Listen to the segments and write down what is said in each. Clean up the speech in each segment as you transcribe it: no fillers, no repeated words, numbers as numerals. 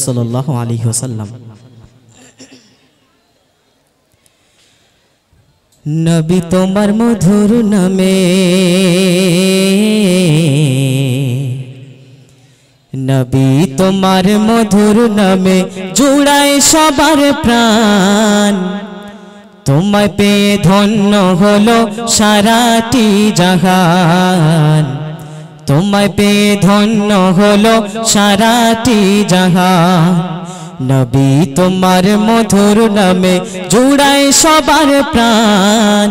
সাল্লাল্লাহু আলাইহি ওয়াসাল্লাম। নবী তোমার মধুর নামে, নবী তোমার মধুর নামে জুড়ায় সবার প্রাণ। তোমায় পেয়ে ধন্য হলো সারাটি জাহান, তোমায় পেয়ে ধন্য হলো সারাটি জাহান। নবী তোমার মধুর নামে জুড়ায় সবার প্রাণ,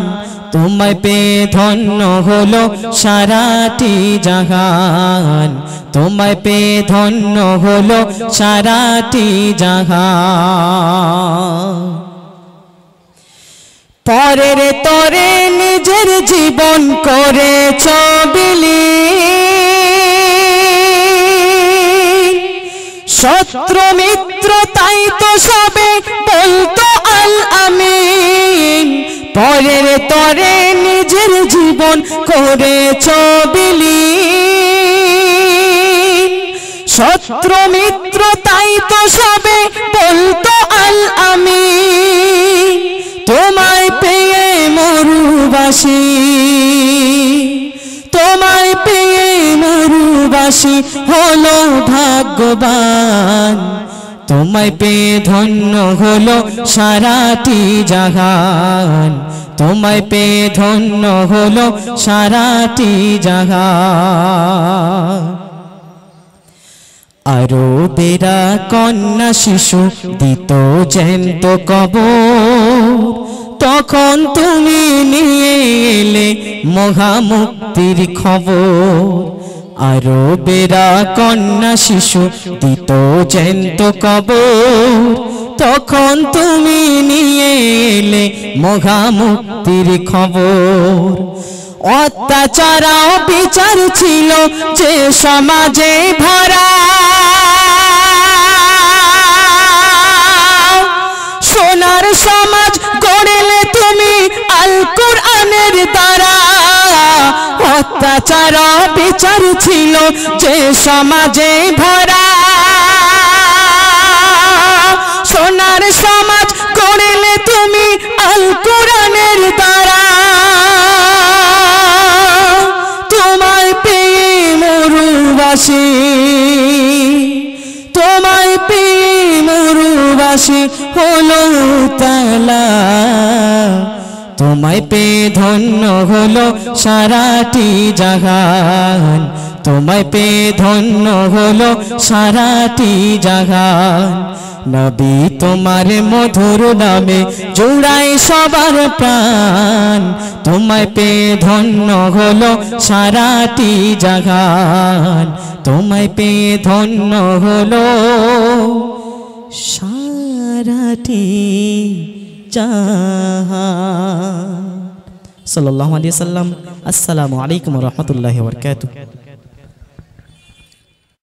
তোমায় পেয়ে ধন্য হলো সারাটি জাহান, তোমায় পেয়ে ধন্য হলো সারাটি জাহান। পরের তরে নিজের জীবন করেছ বিলীন, শত্রু মিত্র তাই তো সবে বলতো আল আমিন। পরের তরে নিজের জীবন করেছ বিলীন, শত্রু মিত্র তাই তো সবে বলতো আল আমিন। তোমায় পেয়ে মরুবাসী, তোমায় পেয়ে মরুবাসী হলো ভাগ্যবান, তোমায় পেয়ে ধন্য হলো সারাটি জাহান, তোমায় পেয়ে ধন্য হলো সারাটি জাহান। আরবেরা কন্যা শিশু দিত জ্যান্ত কবর, তখন তুমি নিয়ে এলে মহামুক্তির খবর। আরবেরা কন্যা শিশু দিত জ্যান্ত কবর, তখন তুমি নিয়ে এলে মহামুক্তির খবর। অত্যাচার বিচার ছিল যে সমাজে ভরা, সোনার সমাজ গড়লে তুমি আল কোরআনের দ্বারা। অত্যাচার বিচার ছিল যে সমাজে ভরা, সোনার সমাজ গড়লে তুমি আল কোরআনের দ্বারা। তোমায় পেয়ে মরুবাসী, তোমায় পেয়ে মরুবাসী হলো তালা, তোমায় পেয়ে ধন্য হলো সারাটি জাহান, তোমায় পেয়ে ধন্য হলো সারাটি জাহান। নবী তোমার মধুর নামে জুড়ায় সবার প্রাণ, তোমায় পেয়ে ধন্য হলো সারাটি জাহান, তোমায় পেয়ে ধন্য হলো সারাটি জাহান। সাল্লাল্লাহু আলাইহি ওয়াসাল্লাম। আসসালামু আলাইকুম ওয়া রাহমাতুল্লাহি ওয়া বারাকাতুহু।